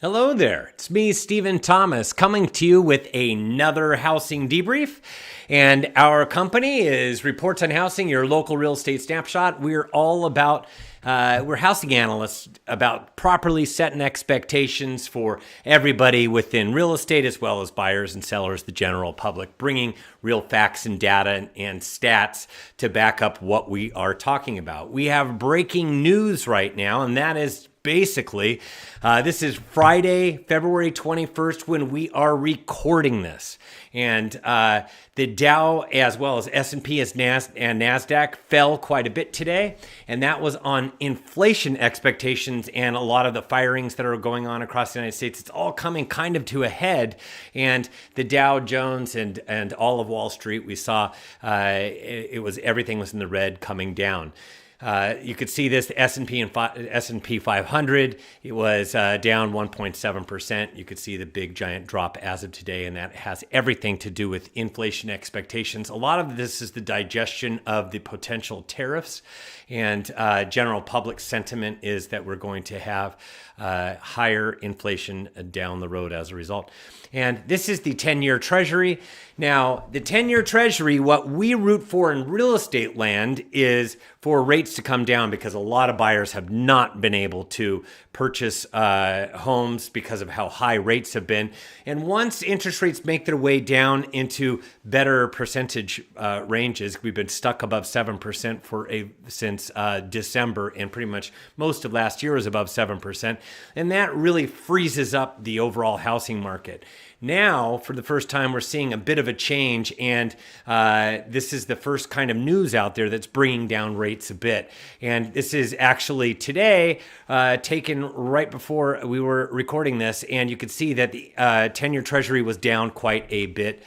Hello there. It's me, Stephen Thomas, coming to you with another housing debrief. And our company is Reports on Housing, your local real estate snapshot. We're all about, we're housing analysts about properly setting expectations for everybody within real estate, as well as buyers and sellers, the general public, bringing real facts and data and stats to back up what we are talking about. We have breaking news right now, and that is basically, this is Friday, February 21st, when we are recording this. And the Dow, as well as S&P and NASDAQ, fell quite a bit today. And that was on inflation expectations and a lot of the firings that are going on across the United States. It's all coming kind of to a head. And the Dow Jones and all of Wall Street, we saw everything was in the red coming down. You could see this, the S&P 500, it was down 1.7%. You could see the big giant drop as of today, and that has everything to do with inflation expectations. A lot of this is the digestion of the potential tariffs, and general public sentiment is that we're going to have higher inflation down the road as a result. And this is the 10-year Treasury. Now, the 10-year Treasury, what we root for in real estate land is for rates to come down, because a lot of buyers have not been able to purchase homes because of how high rates have been. And once interest rates make their way down into better percentage ranges, we've been stuck above 7% since December, and pretty much most of last year was above 7%. And that really freezes up the overall housing market. Now, for the first time, we're seeing a bit of a change, and this is the first kind of news out there that's bringing down rates a bit. And this is actually today, taken right before we were recording this, and you could see that the 10-year Treasury was down quite a bit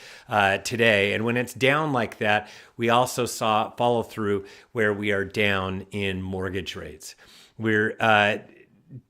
today. And when it's down like that, we also saw follow through where we are down in mortgage rates. We're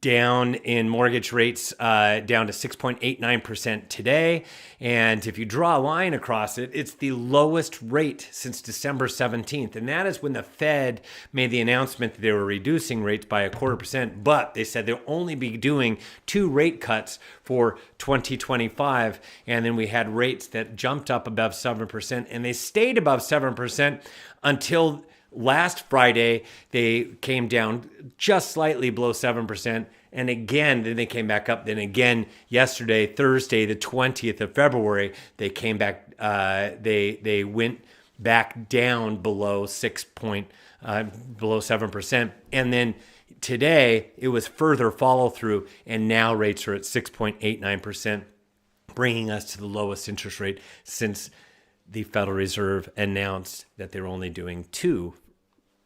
down in mortgage rates, down to 6.89% today. And if you draw a line across it, it's the lowest rate since December 17th. And that is when the Fed made the announcement that they were reducing rates by 0.25%, but they said they'll only be doing 2 rate cuts for 2025. And then we had rates that jumped up above 7%, and they stayed above 7% until last Friday. They came down just slightly below 7%. And again, then they came back up. Then again, yesterday, Thursday, the 20th of February, they came back. They went back down below below 7%. And then today, it was further follow through. And now rates are at 6.89%, bringing us to the lowest interest rate since the Federal Reserve announced that they're only doing 2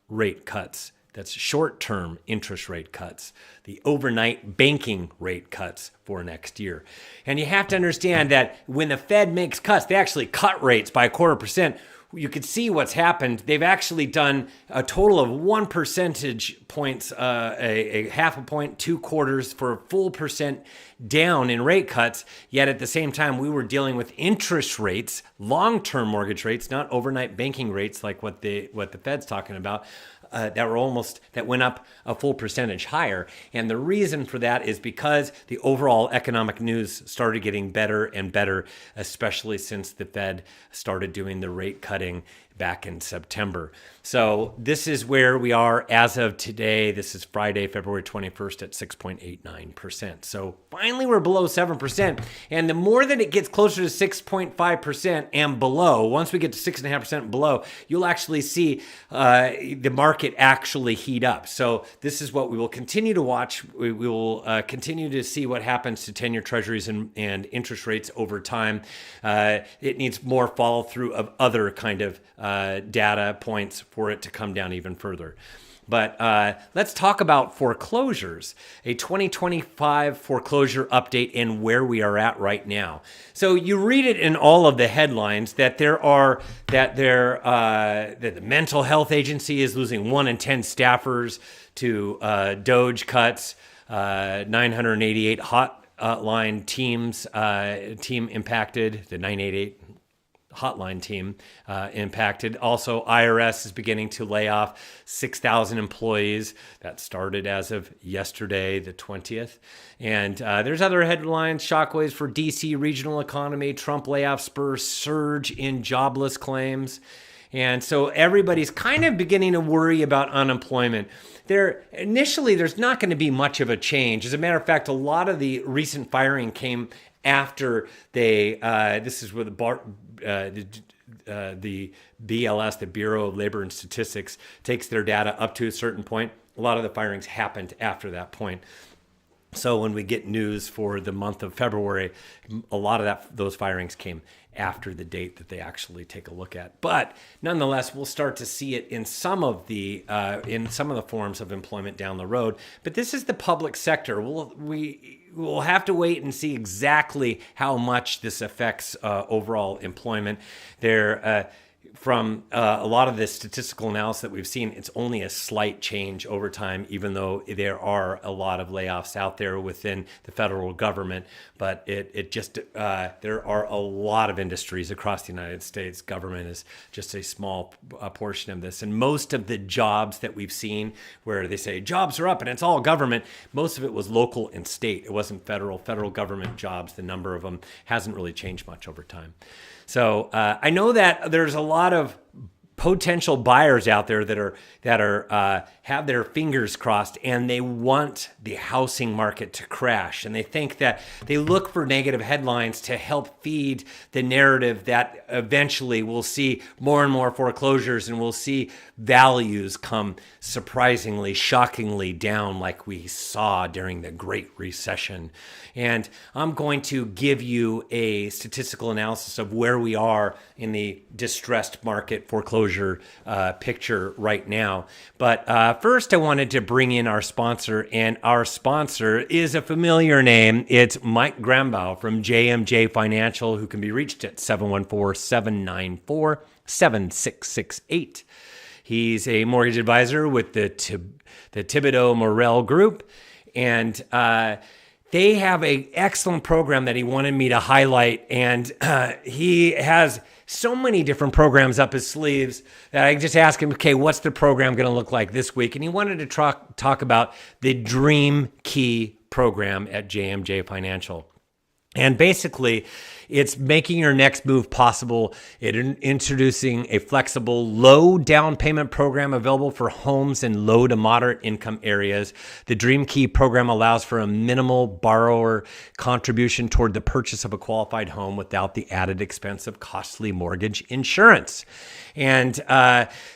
rate cuts. That's short-term interest rate cuts, the overnight banking rate cuts for next year. And you have to understand that when the Fed makes cuts, they actually cut rates by 0.25%. You could see what's happened. They've actually done a total of 1 percentage points, a half a point, 2 quarters for a full percent down in rate cuts. Yet at the same time, we were dealing with interest rates, long-term mortgage rates, not overnight banking rates like what the Fed's talking about, that went up a full percentage higher. And the reason for that is because the overall economic news started getting better and better, especially since the Fed started doing the rate cutting back in September. So this is where we are as of today. This is Friday, February 21st at 6.89%. So finally we're below 7%. And the more that it gets closer to 6.5% and below, once we get to 6.5% below, you'll actually see the market actually heat up. So this is what we will continue to watch. We will continue to see what happens to 10-year treasuries and interest rates over time. It needs more follow through of other kind of data points for it to come down even further. But let's talk about foreclosures, a 2025 foreclosure update and where we are at right now. So you read it in all of the headlines that that the mental health agency is losing 1 in 10 staffers to Doge cuts, 988 hotline team impacted, the 988 hotline team impacted. Also, IRS is beginning to lay off 6,000 employees. That started as of yesterday, the 20th. And there's other headlines: shockwaves for DC regional economy, Trump layoffs spurs surge in jobless claims. And so everybody's kind of beginning to worry about unemployment. Initially, there's not going to be much of a change. As a matter of fact, a lot of the recent firing came after this is where the BLS, the Bureau of Labor and Statistics, takes their data up to a certain point. A lot of the firings happened after that point. So when we get news for the month of February, a lot of those firings came after the date that they actually take a look at. But nonetheless, we'll start to see it in some of the forms of employment down the road. But this is the public sector. We'll have to wait and see exactly how much this affects overall employment. From a lot of the statistical analysis that we've seen, it's only a slight change over time, even though there are a lot of layoffs out there within the federal government. But there are a lot of industries across the United States. Government is just a small portion of this. And most of the jobs that we've seen where they say jobs are up and it's all government, most of it was local and state. It wasn't federal. Federal government jobs, the number of them hasn't really changed much over time. So I know that there's a lot of potential buyers out there that have their fingers crossed, and they want the housing market to crash, and they think that they look for negative headlines to help feed the narrative that eventually we'll see more and more foreclosures, and we'll see values come surprisingly, shockingly down like we saw during the Great Recession. And I'm going to give you a statistical analysis of where we are in the distressed market foreclosure picture right now. But first, I wanted to bring in our sponsor, and our sponsor is a familiar name. It's Mike Grambaugh from JMJ Financial, who can be reached at 714-794-7668. He's a mortgage advisor with the Thibodeau Morel Group, and they have an excellent program that he wanted me to highlight, and he has so many different programs up his sleeves that I just asked him, okay, what's the program going to look like this week? And he wanted to talk about the Dream Key program at JMJ Financial. And basically, it's making your next move possible. Introducing a flexible, low down payment program available for homes in low to moderate income areas. The Dream Key program allows for a minimal borrower contribution toward the purchase of a qualified home without the added expense of costly mortgage insurance. And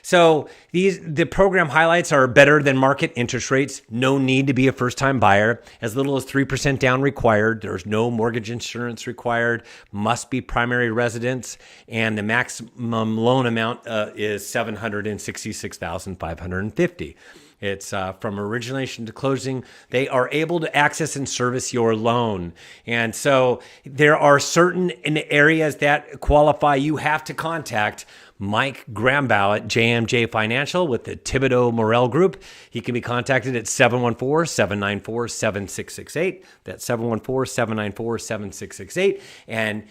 so the program highlights are better than market interest rates. No need to be a first-time buyer. As little as 3% down required. There's no mortgage insurance required. Must be primary residence. And the maximum loan amount is $766,550. It's from origination to closing. They are able to access and service your loan. And so there are certain areas that qualify. You have to contact Mike Grambaugh at JMJ Financial with the Thibodeau Morel Group. He can be contacted at 714-794-7668. That's 714-794-7668. And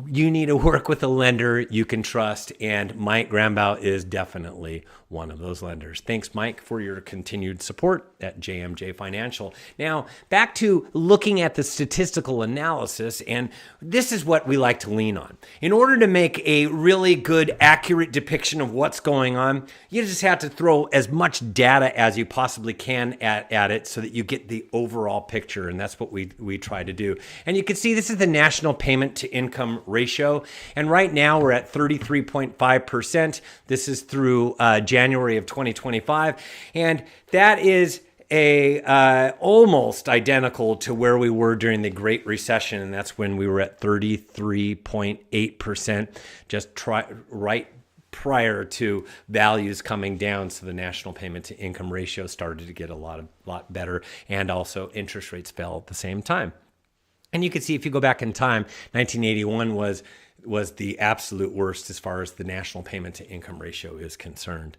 you need to work with a lender you can trust, and Mike Grambaugh is definitely one of those lenders. Thanks, Mike, for your continued support at JMJ Financial. Now, back to looking at the statistical analysis, and this is what we like to lean on. In order to make a really good, accurate depiction of what's going on, you just have to throw as much data as you possibly can at it so that you get the overall picture, and that's what we try to do. And you can see this is the national payment to income ratio, and right now we're at 33.5%. This is through January of 2025, and that is almost identical to where we were during the Great Recession, and that's when we were at 33.8%, just right prior to values coming down. So the national payment to income ratio started to get a lot better, and also interest rates fell at the same time. And you can see if you go back in time, 1981 was was the absolute worst as far as the national payment to income ratio is concerned.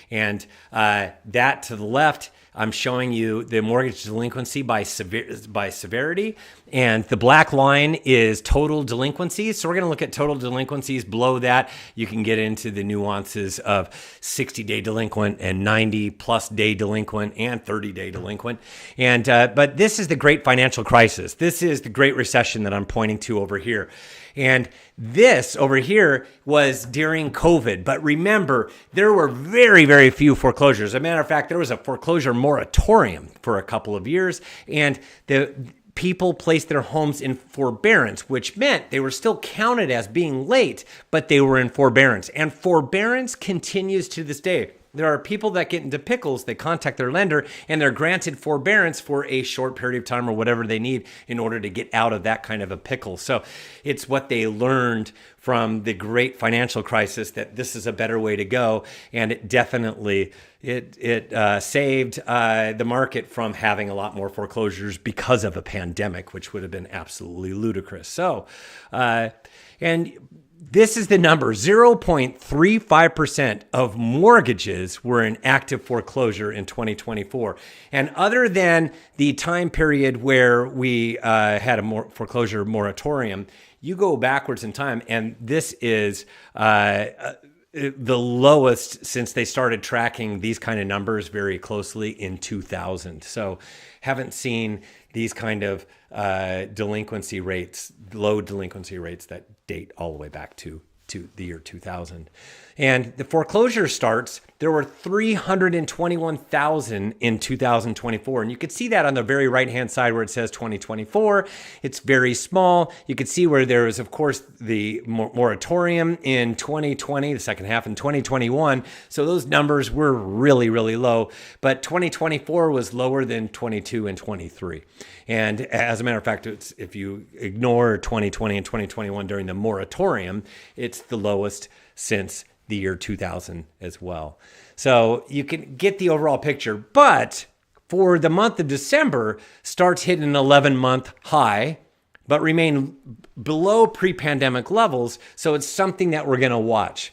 And that to the left, I'm showing you the mortgage delinquency by severity. And the black line is total delinquencies. So we're going to look at total delinquencies. Below that, you can get into the nuances of 60-day delinquent and 90-plus day delinquent and 30-day delinquent. And but this is the great financial crisis. This is the Great Recession that I'm pointing to over here. And this over here was during COVID. But remember, there were very, very few foreclosures. As a matter of fact, there was a foreclosure moratorium for a couple of years. And the people placed their homes in forbearance, which meant they were still counted as being late, but they were in forbearance. And forbearance continues to this day. There are people that get into pickles, they contact their lender, and they're granted forbearance for a short period of time or whatever they need in order to get out of that kind of a pickle. So it's what they learned from the great financial crisis, that this is a better way to go. And it definitely saved the market from having a lot more foreclosures because of a pandemic, which would have been absolutely ludicrous. So, and this is the number. 0.35% of mortgages were in active foreclosure in 2024. And other than the time period where we had a foreclosure moratorium, you go backwards in time, and this is the lowest since they started tracking these kind of numbers very closely in 2000. So haven't seen these kind of delinquency rates, low delinquency rates that date all the way back to the year 2000. And the foreclosure starts, there were 321,000 in 2024. And you could see that on the very right-hand side where it says 2024. It's very small. You could see where there was, of course, the moratorium in 2020, the second half in 2021. So those numbers were really, really low. But 2024 was lower than 22 and 23. And as a matter of fact, if you ignore 2020 and 2021 during the moratorium, it's the lowest since the year 2000 as well. So you can get the overall picture, but for the month of December, starts hitting an 11-month high, but remain below pre-pandemic levels. So it's something that we're going to watch.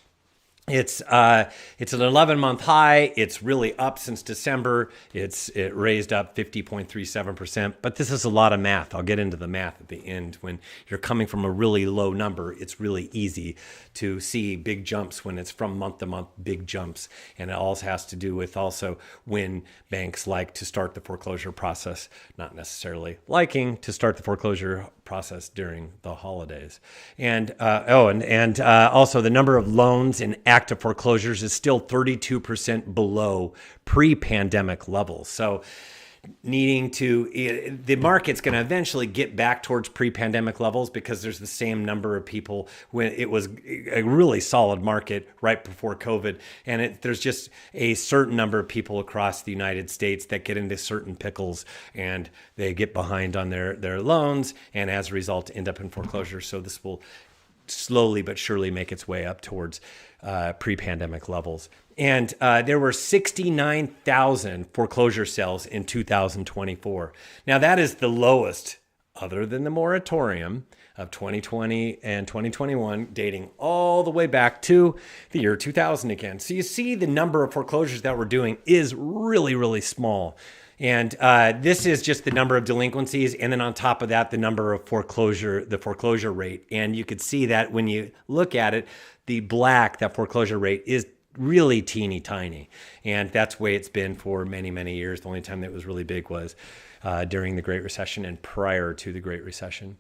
It's an 11-month high. It's really up since December. It raised up 50.37%. But this is a lot of math. I'll get into the math at the end. When you're coming from a really low number, it's really easy to see big jumps when it's from month to month, big jumps. And it also has to do with also when banks like to start the foreclosure process, not necessarily liking to start the foreclosure process during the holidays. And also the number of loans in active foreclosures is still 32% below pre-pandemic levels. So the market's going to eventually get back towards pre-pandemic levels because there's the same number of people when it was a really solid market right before COVID. And there's just a certain number of people across the United States that get into certain pickles and they get behind on their loans and as a result end up in foreclosure. So this will slowly but surely make its way up towards pre-pandemic levels. And there were 69,000 foreclosure sales in 2024. Now that is the lowest, other than the moratorium of 2020 and 2021, dating all the way back to the year 2000 again. So you see the number of foreclosures that we're doing is really, really small. And this is just the number of delinquencies. And then on top of that, the number of the foreclosure rate. And you could see that when you look at it, that foreclosure rate is really teeny tiny. And that's the way it's been for many, many years. The only time that was really big was during the Great Recession and prior to the Great Recession.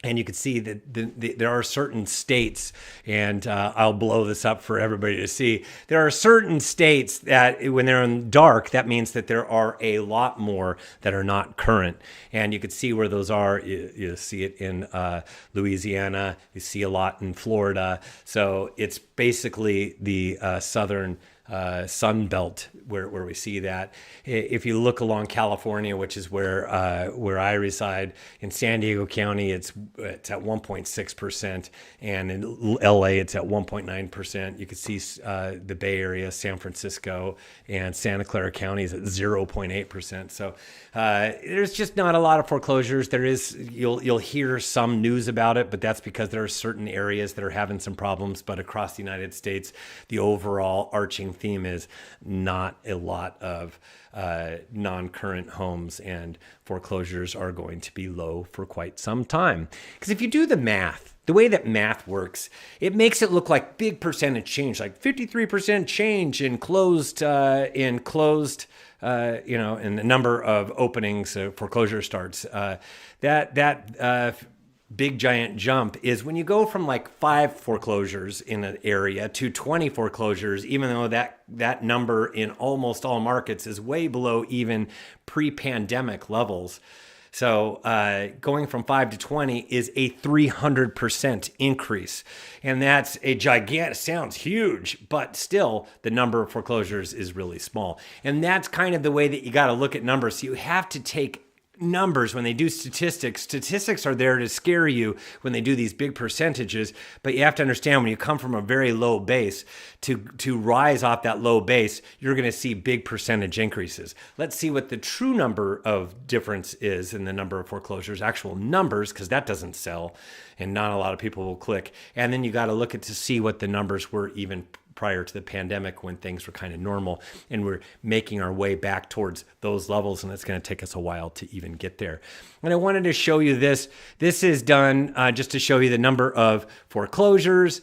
And you can see that there are certain states, and I'll blow this up for everybody to see. There are certain states that when they're in dark, that means that there are a lot more that are not current. And you can see where those are. You see it in Louisiana. You see a lot in Florida. So it's basically the southern Sun Belt where we see that. If you look along California, which is where I reside, in San Diego County, it's at 1.6%, and in LA, it's at 1.9%. You can see the Bay Area, San Francisco, and Santa Clara counties at 0.8%. So there's just not a lot of foreclosures. There is, you'll hear some news about it, but that's because there are certain areas that are having some problems. But across the United States, the overall arching theme is not a lot of non-current homes, and foreclosures are going to be low for quite some time. Because if you do the math, the way that math works, it makes it look like big percentage change, like 53% change in closed, in the number of openings, foreclosure starts. That big giant jump is when you go from like 5 foreclosures in an area to 20 foreclosures, even though that number in almost all markets is way below even pre-pandemic levels. So going from 5 to 20 is a 300% increase. And that's a gigantic, sounds huge, but still the number of foreclosures is really small. And that's kind of the way that you got to look at numbers. So you have to take numbers when they do statistics. Statistics are there to scare you when they do these big percentages, but you have to understand when you come from a very low base to rise off that low base, you're going to see big percentage increases. Let's see what the true number of difference is in the number of foreclosures, actual numbers, because that doesn't sell and not a lot of people will click. And then you got to look at to see what the numbers were even prior to the pandemic when things were kind of normal, and we're making our way back towards those levels, and it's going to take us a while to even get there. And I wanted to show you this. This is done just to show you the number of foreclosures,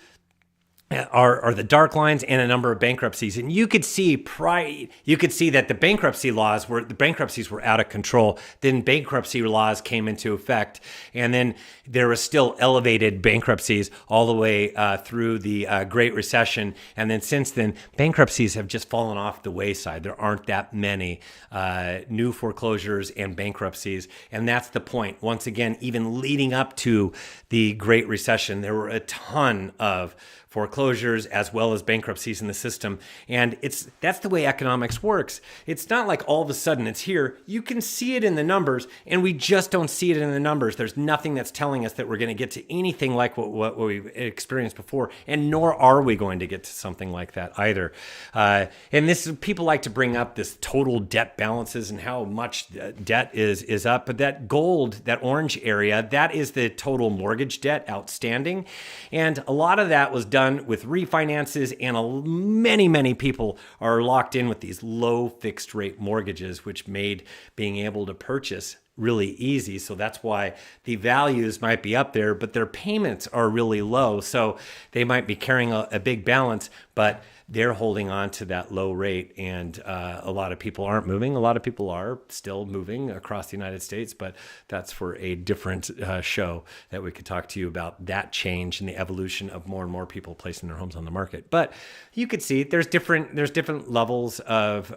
are the dark lines, and a number of bankruptcies. And you could see that the bankruptcies were out of control. Then bankruptcy laws came into effect, and then there was still elevated bankruptcies all the way through the Great Recession. And then since then, bankruptcies have just fallen off the wayside. There aren't that many new foreclosures and bankruptcies. And that's the point. Once again, even leading up to the Great Recession, there were a ton of foreclosures as well as bankruptcies in the system. And that's the way economics works. It's not like all of a sudden it's here. You can see it in the numbers, and we just don't see it in the numbers. There's nothing that's telling us that we're going to get to anything like what we've experienced before, and nor are we going to get to something like that either. And people like to bring up this total debt balances and how much debt is up, but that gold, that orange area, that is the total mortgage debt outstanding. And a lot of that was done with refinances, and many people are locked in with these low fixed rate mortgages, which made being able to purchase really easy. So that's why the values might be up there, but their payments are really low. So they might be carrying a big balance, but they're holding on to that low rate. And a lot of people aren't moving. A lot of people are still moving across the United States, but that's for a different show that we could talk to you about, that change and the evolution of more and more people placing their homes on the market. But you could see there's different levels of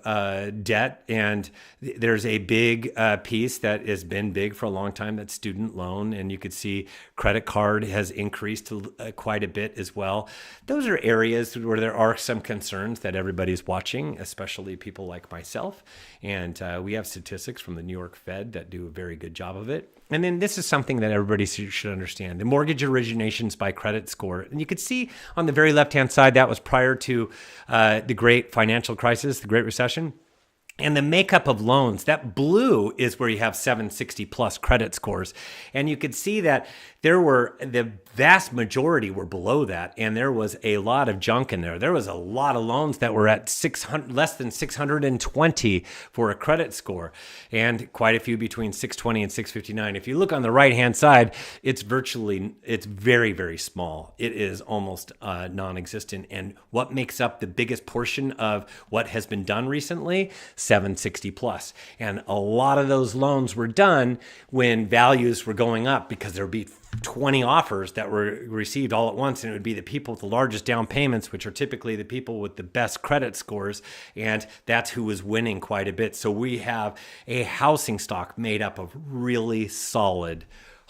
debt, and there's a big piece that has been big for a long time, that's student loan. And you could see credit card has increased quite a bit as well. Those are areas where there are some concerns that everybody's watching, especially people like myself. And we have statistics from the New York Fed that do a very good job of it. And then this is something that everybody should understand: the mortgage originations by credit score. And you could see on the very left-hand side, that was prior to the great financial crisis, the Great Recession. And the makeup of loans, that blue is where you have 760 plus credit scores. And you could see that the vast majority were below that. And there was a lot of junk in there. There was a lot of loans that were at less than 620 for a credit score, and quite a few between 620 and 659. If you look on the right-hand side, it's very, very small. It is almost non-existent. And what makes up the biggest portion of what has been done recently? 760 plus. And a lot of those loans were done when values were going up, because there would be 20 offers that were received all at once, and it would be the people with the largest down payments, which are typically the people with the best credit scores, and that's who was winning quite a bit. So we have a housing stock made up of really solid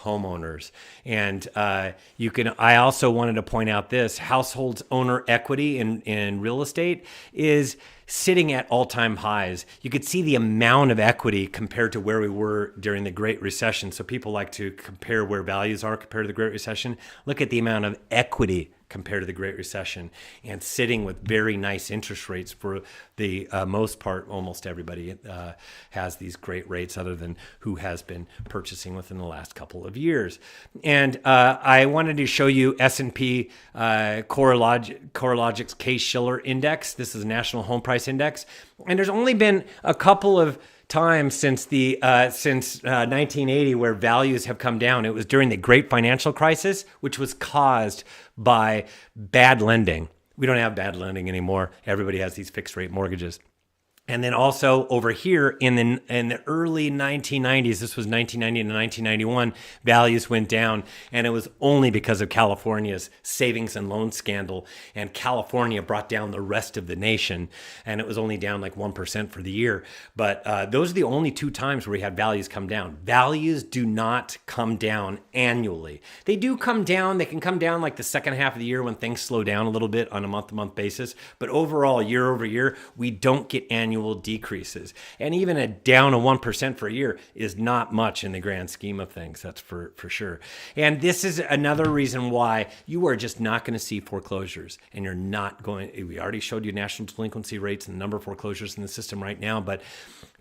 homeowners. And I also wanted to point out this: households owner equity in real estate is sitting at all-time highs. You could see the amount of equity compared to where we were during the Great Recession. So people like to compare where values are compared to the Great Recession. Look at the amount of equity compared to the Great Recession, and sitting with very nice interest rates for the most part. Almost everybody has these great rates, other than who has been purchasing within the last couple of years. And I wanted to show you S&P CoreLogic's Case-Shiller Index. This is a National Home Price Index, and there's only been a couple of time since 1980 where values have come down. It was during the Great Financial Crisis, which was caused by bad lending. We don't have bad lending anymore. Everybody has these fixed rate mortgages. And then also over here in the early 1990s, this was 1990 to 1991, values went down, and it was only because of California's savings and loan scandal. And California brought down the rest of the nation, and it was only down like 1% for the year. But those are the only two times where we had values come down. Values do not come down annually. They do come down. They can come down like the second half of the year when things slow down a little bit on a month-to-month basis. But overall, year over year, we don't get annual decreases. And even a down of 1% for a year is not much in the grand scheme of things. That's for sure. And this is another reason why you are just not going to see foreclosures, and you're not going. We already showed you national delinquency rates and the number of foreclosures in the system right now, but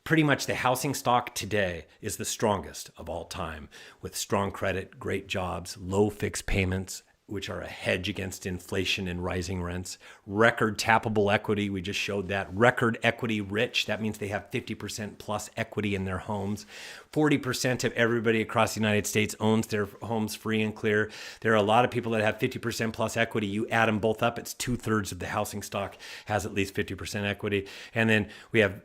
pretty much the housing stock today is the strongest of all time, with strong credit, great jobs, low fixed payments, which are a hedge against inflation and rising rents. Record tappable equity, we just showed that. Record equity rich, that means they have 50% plus equity in their homes. 40% of everybody across the United States owns their homes free and clear. There are a lot of people that have 50% plus equity. You add them both up, it's 2/3 of the housing stock has at least 50% equity. And then we have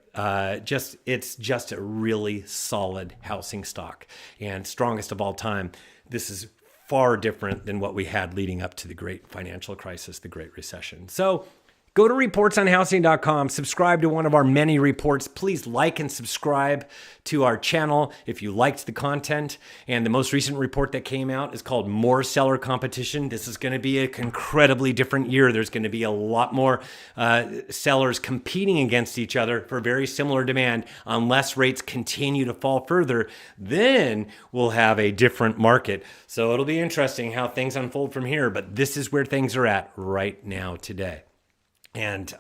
it's just a really solid housing stock, and strongest of all time. This is far different than what we had leading up to the Great Financial Crisis, the Great Recession. So go to reportsonhousing.com, subscribe to one of our many reports. Please like and subscribe to our channel if you liked the content. And the most recent report that came out is called More Seller Competition. This is going to be an incredibly different year. There's going to be a lot more sellers competing against each other for very similar demand. Unless rates continue to fall further, then we'll have a different market. So it'll be interesting how things unfold from here. But this is where things are at right now today. And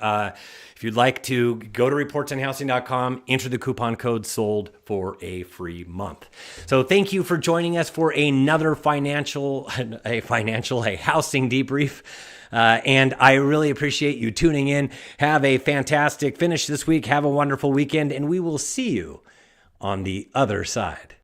if you'd like to go to reportsonhousing.com, enter the coupon code SOLD for a free month. So thank you for joining us for another housing debrief. And I really appreciate you tuning in. Have a fantastic finish this week. Have a wonderful weekend, and we will see you on the other side.